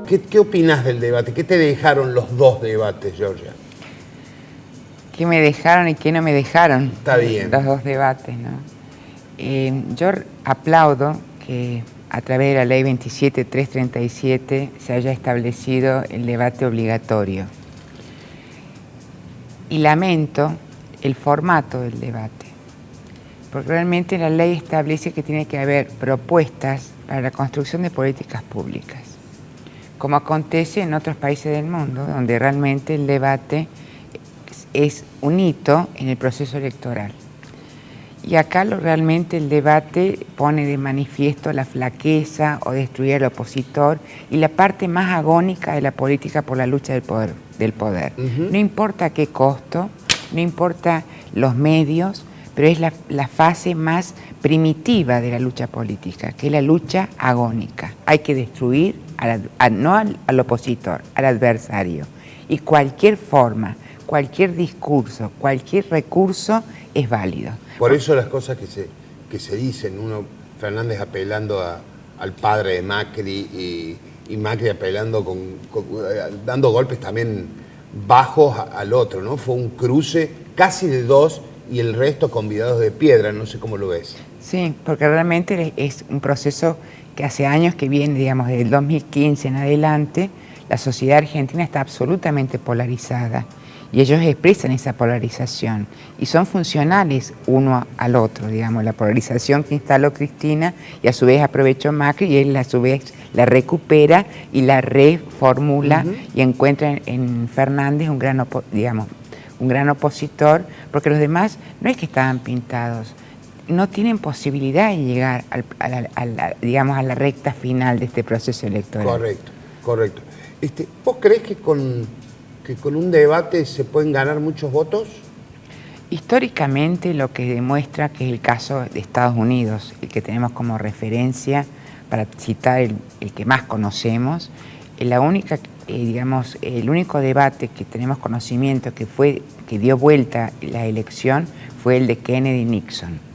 ¿qué opinás del debate? ¿Qué te dejaron los dos debates, Georgia? ¿Qué me dejaron y qué no me dejaron? Está bien. Los dos debates, ¿no? Yo aplaudo que a través de la ley 27337 se haya establecido el debate obligatorio. Y lamento el formato del debate, porque realmente la ley establece que tiene que haber propuestas para la construcción de políticas públicas, como acontece en otros países del mundo, donde realmente el debate es un hito en el proceso electoral. Y acá realmente el debate pone de manifiesto la flaqueza o destruir al opositor y la parte más agónica de la política por la lucha del poder. No importa qué costo, no importa los medios, pero es la fase más primitiva de la lucha política, que es la lucha agónica. Hay que destruir no al opositor, al adversario. Y cualquier forma, cualquier discurso, cualquier recurso es válido. Por eso las cosas que se dicen, Fernández apelando al padre de Macri y Macri apelando dando golpes también bajos al otro, ¿no? Fue un cruce casi de dos y el resto convidados de piedra, no sé cómo lo ves. Sí, porque realmente es un proceso que hace años que viene, digamos, desde el 2015 en adelante, la sociedad argentina está absolutamente polarizada. Y ellos expresan esa polarización y son funcionales uno al otro, digamos, la polarización que instaló Cristina y a su vez aprovechó Macri y él a su vez la recupera y la reformula y encuentra en Fernández un gran opositor, porque los demás no es que estaban pintados, no tienen posibilidad de llegar a la recta final de este proceso electoral. Correcto. ¿Vos creés que con un debate se pueden ganar muchos votos? Históricamente lo que demuestra que es el caso de Estados Unidos, el que tenemos como referencia para citar el que más conocemos, el único debate que tenemos conocimiento que dio vuelta la elección fue el de Kennedy-Nixon.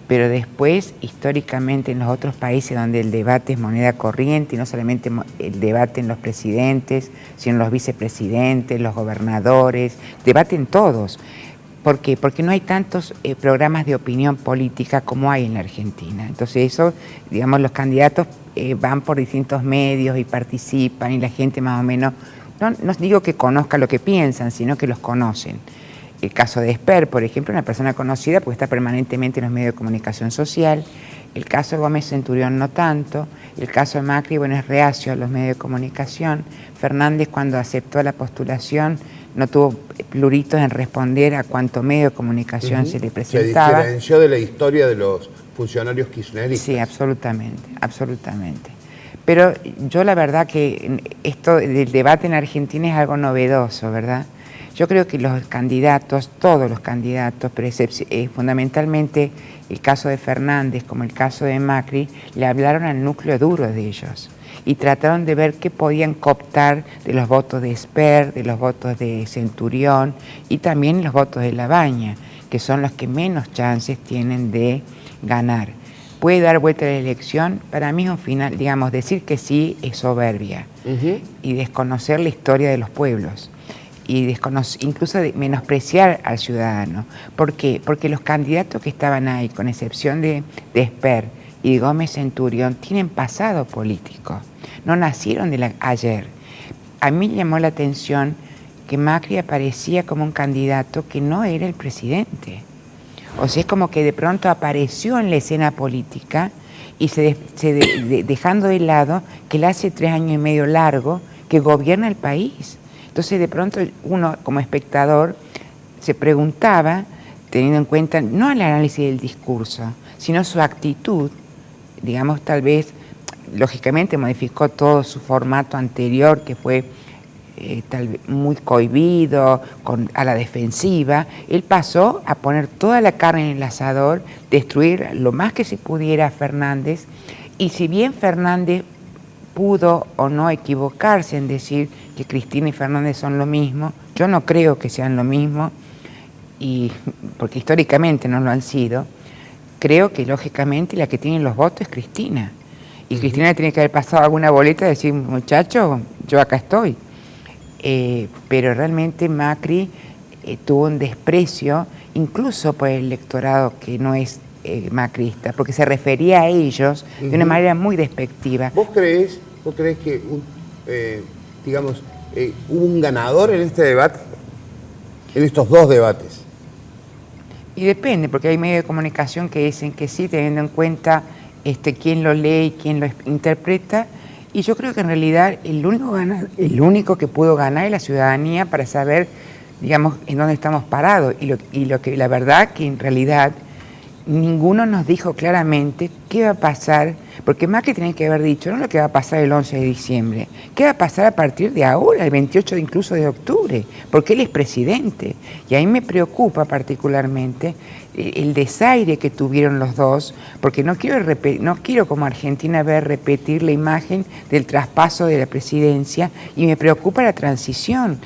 Pero después, históricamente, en los otros países donde el debate es moneda corriente, y no solamente el debate en los presidentes, sino en los vicepresidentes, los gobernadores, debaten todos. ¿Por qué? Porque no hay tantos programas de opinión política como hay en la Argentina. Entonces eso, digamos, los candidatos van por distintos medios y participan y la gente más o menos, no digo que conozca lo que piensan, sino que los conocen. El caso de Esper, por ejemplo, una persona conocida porque está permanentemente en los medios de comunicación social. El caso de Gómez Centurión no tanto. El caso de Macri, bueno, es reacio a los medios de comunicación. Fernández, cuando aceptó la postulación, no tuvo pluritos en responder a cuánto medio de comunicación se le presentaba. Se diferenció de la historia de los funcionarios kirchneristas. Sí, absolutamente. Pero yo la verdad que esto del debate en Argentina es algo novedoso, ¿verdad? Yo creo que los candidatos, todos los candidatos, pero fundamentalmente el caso de Fernández como el caso de Macri, le hablaron al núcleo duro de ellos y trataron de ver qué podían cooptar de los votos de Esper, de los votos de Centurión y también los votos de Labaña, que son los que menos chances tienen de ganar. ¿Puede dar vuelta a la elección? Para mí es un final, digamos, decir que sí es soberbia y desconocer la historia de los pueblos. Y incluso menospreciar al ciudadano. ¿Por qué? Porque los candidatos que estaban ahí, con excepción de Esper y de Gómez Centurión, tienen pasado político, no nacieron ayer. A mí llamó la atención que Macri aparecía como un candidato que no era el presidente. O sea, es como que de pronto apareció en la escena política y dejando de lado que él hace 3 años y medio largo que gobierna el país. Entonces de pronto uno como espectador se preguntaba, teniendo en cuenta no el análisis del discurso, sino su actitud, digamos, tal vez, lógicamente modificó todo su formato anterior, que fue tal vez muy cohibido, a la defensiva. Él pasó a poner toda la carne en el asador, destruir lo más que se pudiera a Fernández, y si bien Fernández pudo o no equivocarse en decir que Cristina y Fernández son lo mismo, yo no creo que sean lo mismo, porque históricamente no lo han sido. Creo que lógicamente la que tiene los votos es Cristina. Y Cristina tiene que haber pasado alguna boleta y decir, muchacho, yo acá estoy. Pero realmente Macri tuvo un desprecio, incluso por el electorado que no es macrista, porque se refería a ellos de una manera muy despectiva. ¿Vos creés que, digamos, hubo un ganador en este debate? En estos dos debates. Y depende, porque hay medios de comunicación que dicen que sí, teniendo en cuenta quién lo lee y quién lo interpreta. Y yo creo que en realidad el único que pudo ganar es la ciudadanía para saber, digamos, en dónde estamos parados. Y lo que la verdad que en realidad ninguno nos dijo claramente qué va a pasar, porque Macri tiene que haber dicho, no lo que va a pasar el 11 de diciembre, qué va a pasar a partir de ahora, el 28 incluso de octubre, porque él es presidente. Y ahí me preocupa particularmente el desaire que tuvieron los dos, porque no quiero como Argentina repetir la imagen del traspaso de la presidencia, y me preocupa la transición,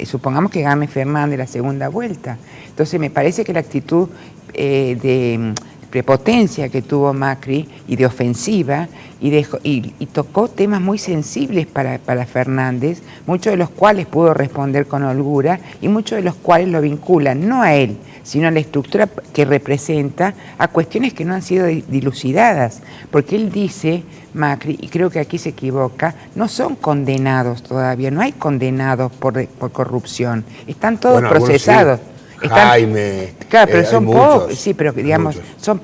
supongamos que gane Fernández la segunda vuelta. Entonces me parece que la actitud de prepotencia que tuvo Macri y de ofensiva y tocó temas muy sensibles para Fernández, muchos de los cuales pudo responder con holgura y muchos de los cuales lo vinculan no a él, sino a la estructura que representa, a cuestiones que no han sido dilucidadas, porque él dice, Macri, y creo que aquí se equivoca, no son condenados todavía, no hay condenados por corrupción, están todos procesados. Jaime, claro, pero son pocos, sí, pero digamos, son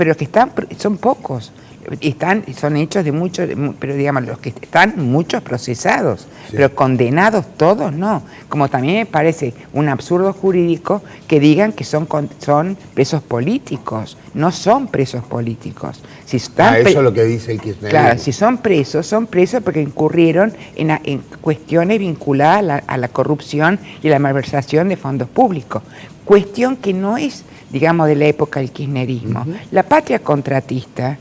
pocos. Son hechos de muchos, pero digamos, los que están muchos procesados, sí. Pero condenados todos no. Como también me parece un absurdo jurídico que digan que son presos políticos. No son presos políticos. Si están eso es lo que dice el kirchnerismo. Claro, si son presos porque incurrieron en cuestiones vinculadas a la corrupción y a la malversación de fondos públicos. Cuestión que no es, digamos, de la época del kirchnerismo. La patria contratista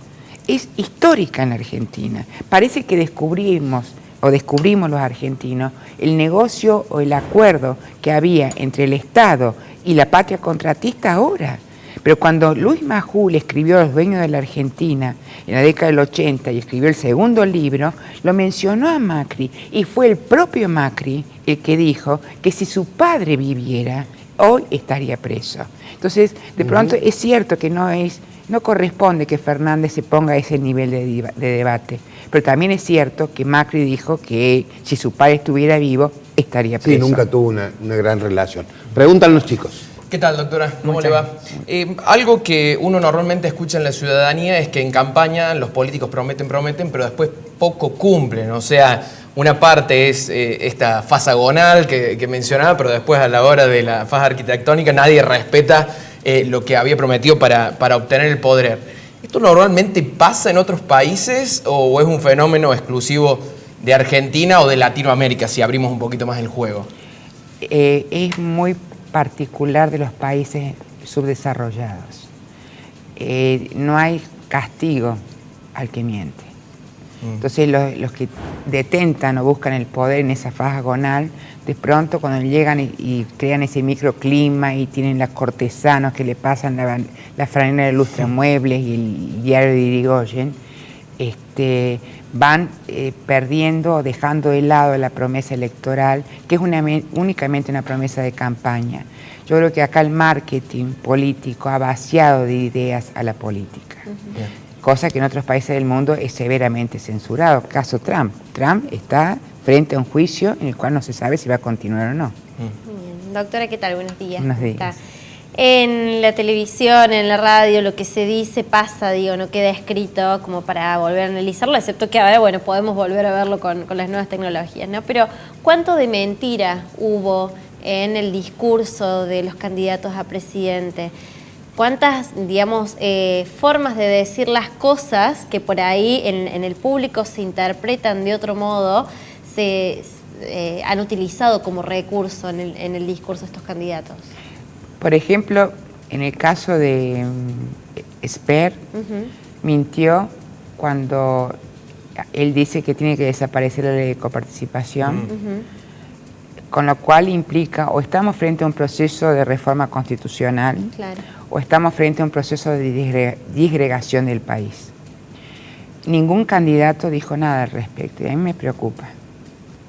es histórica en Argentina. Parece que descubrimos los argentinos el negocio o el acuerdo que había entre el Estado y la patria contratista ahora. Pero cuando Luis Majul escribió Los dueños de la Argentina en la década del 80 y escribió el segundo libro, lo mencionó a Macri y fue el propio Macri el que dijo que si su padre viviera, hoy estaría preso. Entonces, de pronto es cierto que no corresponde que Fernández se ponga a ese nivel de debate, pero también es cierto que Macri dijo que si su padre estuviera vivo, estaría preso. Sí, nunca tuvo una gran relación. Preguntan los chicos. ¿Qué tal, doctora? ¿Cómo le va? Algo que uno normalmente escucha en la ciudadanía es que en campaña los políticos prometen, pero después poco cumplen. O sea, una parte es esta fase agonal que mencionaba, pero después a la hora de la fase arquitectónica nadie respeta lo que había prometido para obtener el poder. ¿Esto normalmente pasa en otros países o es un fenómeno exclusivo de Argentina o de Latinoamérica, si abrimos un poquito más el juego? Es muy particular de los países subdesarrollados. No hay castigo al que miente. Entonces los que detentan o buscan el poder en esa fase agonal, de pronto cuando llegan y crean ese microclima y tienen los cortesanos que le pasan la franela de Lustramuebles y el diario de Irigoyen, van perdiendo o dejando de lado la promesa electoral, que es únicamente una promesa de campaña. Yo creo que acá el marketing político ha vaciado de ideas a la política, cosa que en otros países del mundo es severamente censurado. Caso Trump. Trump está frente a un juicio en el cual no se sabe si va a continuar o no. Bien. Doctora, ¿qué tal? Buenos días. Buenos días. En la televisión, en la radio, lo que se dice pasa, no queda escrito como para volver a analizarlo, excepto que ahora, bueno, podemos volver a verlo con las nuevas tecnologías, ¿no? Pero, ¿cuánto de mentira hubo en el discurso de los candidatos a presidente? ¿Cuántas, digamos, formas de decir las cosas que por ahí en el público se interpretan de otro modo, se han utilizado como recurso en el discurso de estos candidatos? Por ejemplo, en el caso de Esper, mintió cuando él dice que tiene que desaparecer la ley de coparticipación, con lo cual implica o estamos frente a un proceso de reforma constitucional, o estamos frente a un proceso de disgregación del país. ningún candidato dijo nada al respecto y a mí me preocupa,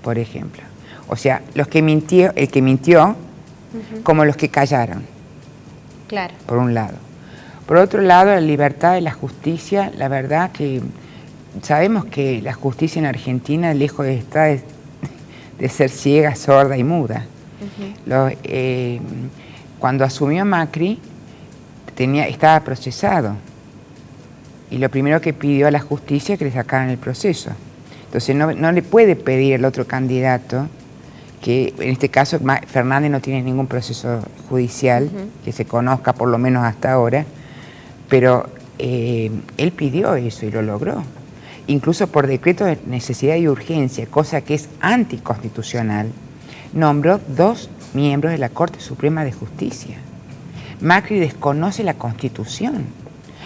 por ejemplo. O sea, el que mintió, como los que callaron, Claro. por un lado. Por otro lado, la libertad de la justicia, la verdad que sabemos que la justicia en Argentina, lejos de estar de ser ciega, sorda y muda. Cuando asumió Macri, estaba procesado. Y lo primero que pidió a la justicia es que le sacaran el proceso. Entonces no le puede pedir al otro candidato, que en este caso Fernández no tiene ningún proceso judicial, que se conozca por lo menos hasta ahora, pero él pidió eso y lo logró. Incluso por decreto de necesidad y urgencia, cosa que es anticonstitucional, nombró 2 miembros de la Corte Suprema de Justicia. Macri desconoce la Constitución,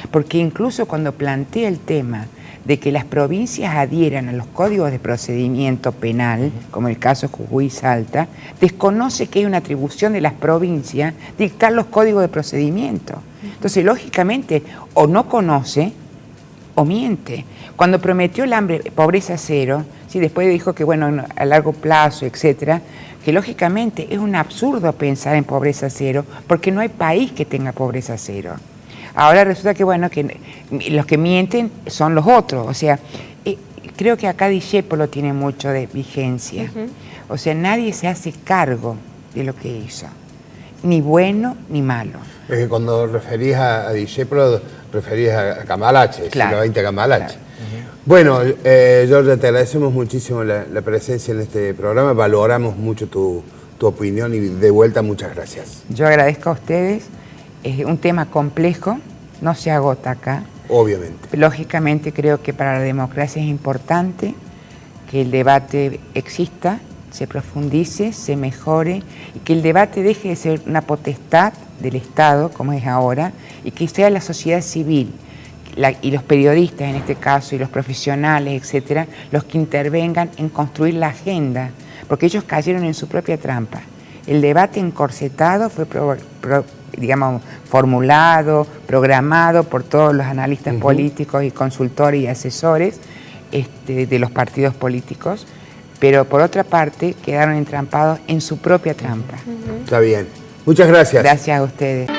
porque incluso cuando plantea el tema de que las provincias adhieran a los códigos de procedimiento penal, como el caso Jujuy y Salta, desconoce que hay una atribución de las provincias dictar los códigos de procedimiento. Entonces, lógicamente, o no conoce o miente. Cuando prometió pobreza cero, ¿sí? Después dijo que, bueno, a largo plazo, etcétera, que lógicamente es un absurdo pensar en pobreza cero, porque no hay país que tenga pobreza cero. Ahora resulta que, bueno, que los que mienten son los otros. O sea, creo que acá Discépolo tiene mucho de vigencia. O sea, nadie se hace cargo de lo que hizo, ni bueno ni malo. Es que cuando referís a Discépolo, referís a Cambalache, claro, siglo XX Cambalache. Claro. Bueno, Georgia, te agradecemos muchísimo la presencia en este programa, valoramos mucho tu opinión y de vuelta muchas gracias. Yo agradezco a ustedes, es un tema complejo, no se agota acá. Obviamente. Lógicamente creo que para la democracia es importante que el debate exista, se profundice, se mejore y que el debate deje de ser una potestad del Estado, como es ahora, y que sea la sociedad civil y los periodistas en este caso y los profesionales, etcétera, los que intervengan en construir la agenda, porque ellos cayeron en su propia trampa. El debate encorsetado fue formulado, programado por todos los analistas políticos y consultores y asesores de los partidos políticos, pero por otra parte quedaron entrampados en su propia trampa. Está bien. Muchas gracias. Gracias a ustedes.